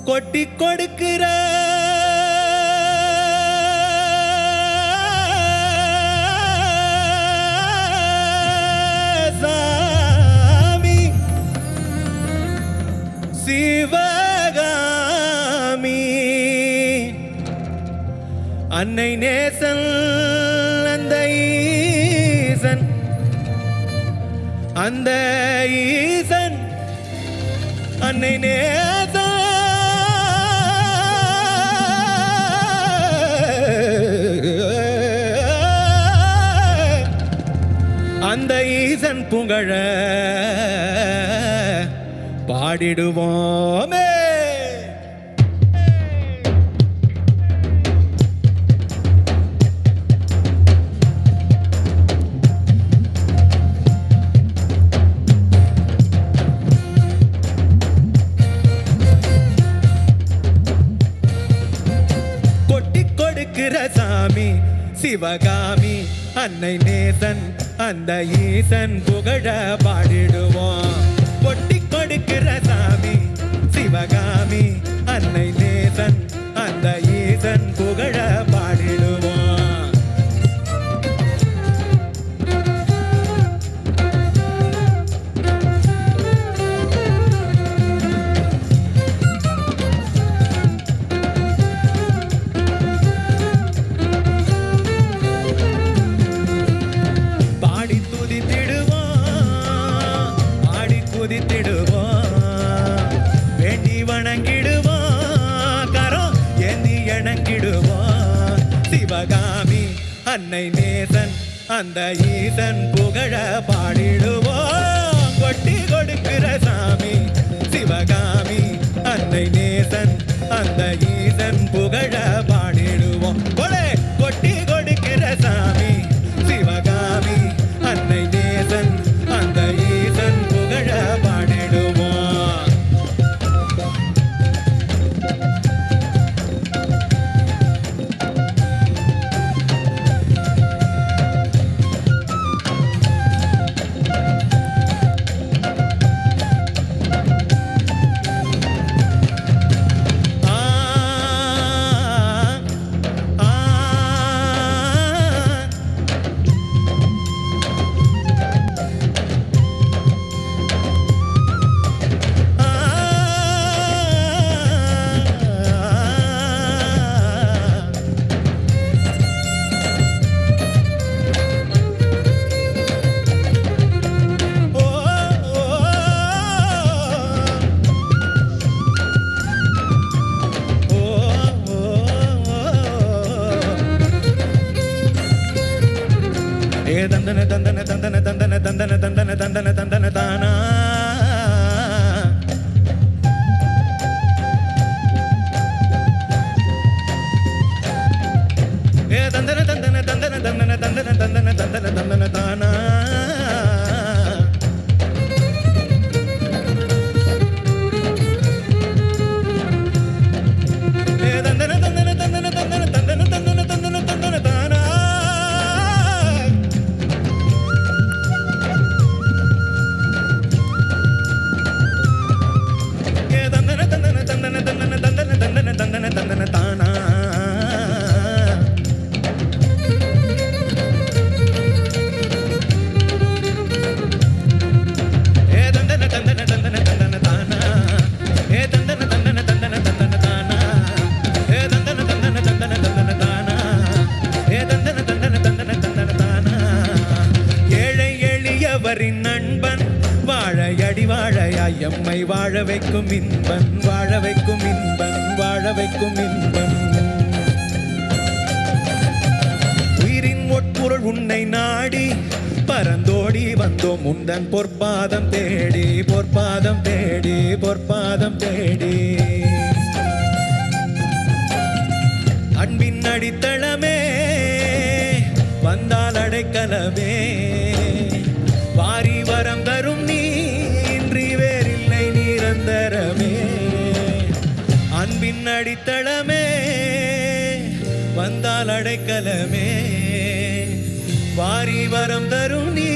கொட்டி கொடுக்கிற சாமி சிவகாமி அன்னை நேசன் அந்த ஈசன் அந்த ஈசன் அன்னை நேசன் அந்த ஈசன் புகழ பாடிடுவோமே. கொட்டி கொடுக்கிற சாமி சிவகாமி அன்னை நேசன் அந்த ஈசன் புகழ பாடிடுவோம். கொட்டி கொடுக்கிற சாமி சிவகாமி அன்னை நேசன் அந்த ஈசன் புகழ பாடிடுவோம். வேண்டி வணங்கிடுவோம் கரம் ஏந்தி இணங்கிடுவோம். சிவகாமி அன்னை நேசன் அந்த ஈசன் புகழ பாடிடுவோம். கொட்டி கொடுக்கிற சாமி சிவகாமி அன்னை நேசன் அந்த ஈசன் புகழ பாடிடுவோம். கொட்டி கொடுக்கிற சாமி சிவகாமி அன்னை நேசன் அந்த ஈசன் புகழ பாடிடுவோம். தந்தன தந்தன தந்தன தந்தன தந்தன தந்தன தந்தன தந்தன தானா தந்தன தந்தன தந்தன தந்தன தந்தன தந்தன தந்தன தந்தன தானா தந்தன தந்தன தந்தன தந்தன தந்தன தந்தன தந்தன தந்தன தானா நண்பன் வாழையடி வாழையாய் எம்மை வாழ வைக்கும் இன்பன் வாழ வைக்கும் இன்பன் வாழ வைக்கும் இன்பன் உயிரின் உட்பொருள் உன்னை நாடி பரந்தோடி வந்தோம் உந்தன் பொற்பாதம் தேடி பொற்பாதம் தேடி பொற்பாதம் தேடி அன்பின் அடித்தளமே வந்தால் அடைக்கலமே வாரி வரம் தரும் நீ இன்றி வேறில்லை நிரந்தரமே அன்பின் அடித்தளமே அடித்தளமே வந்தால் அடைக்கலமே வாரி வரம் தரும் நீ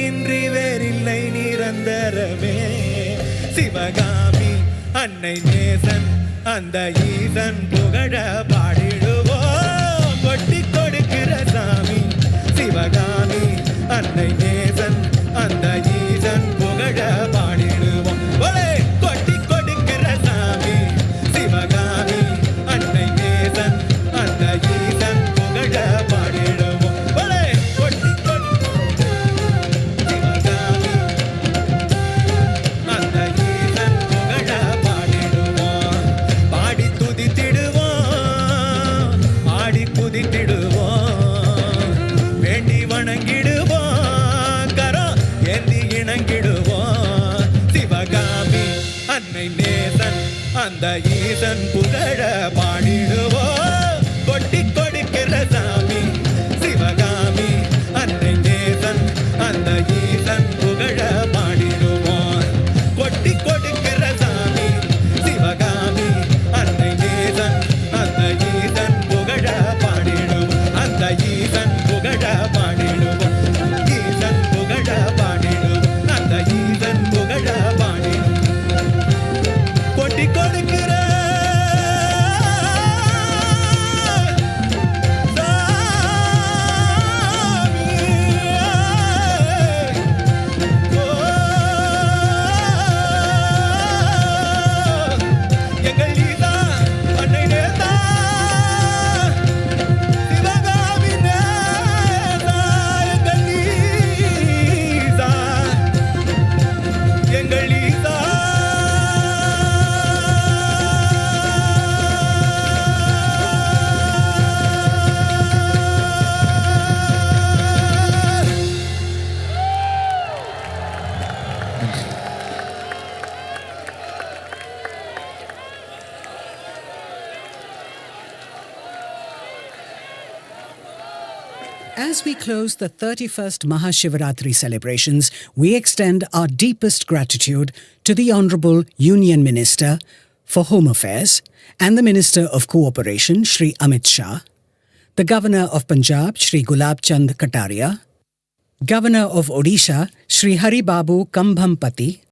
இன்றி வேறில்லை நிரந்தரமே சிவகாமி அன்னை நேசன் அந்த ஈசன் புகழ பாடிடுவோம் கொட்டி கொடுக்கிற சாமி சிவகாமி அன்னை நேசன் அந்த ஈசன் புகழ பாடிடுவோம் கொட்டி கொடுக்கிற சாமி சிவகாமி அன்னை நேசன் அந்த ஈசன் புகழ பாடிடுவோம் கொட்டி சிவகாமி அந்த ஈசன் புகழ பாடிடுவோம் பாடி துதித்திடுவோம் ஆடி குதித்திடுவோம் வேண்டி வணங்கிடுவோம் கரம் ஏந்தி இணங்கிடுவோம் சிவகாமி அன்னை நேசன் அந்த ஈசன் புகழ பாடிடுவோம் கொட்டி கொடுக்கிற சாமி சிவகாமி அன்னை நேசன் அந்த ஈசன் புகழ பாடிடுவோம் கொட்டி கொடுக்கிற சாமி சிவகாமி அன்னை நேசன் அந்த ஈசன் புகழ பாடிடுவோம் அந்த ஈசன் புகழ பாடிடுவோம் ஈசன் புகழ பாடிடுவோம் அந்த ஈசன் புகழ பாடிடுவோம் கொட்டி கொடுக்கிற எங்கள் ஈசா அன்னை நேசா சிவகாமி நேசா எங்கள் ஈசா எங்கள் ஈசா As we close the 31st Mahashivaratri celebrations, we extend our deepest gratitude to the Honourable Union Minister for Home Affairs and the Minister of Cooperation, Shri Amit Shah, the Governor of Punjab, Shri Gulab Chand Kataria, Governor of Odisha, Shri Hari Babu Kambhampati,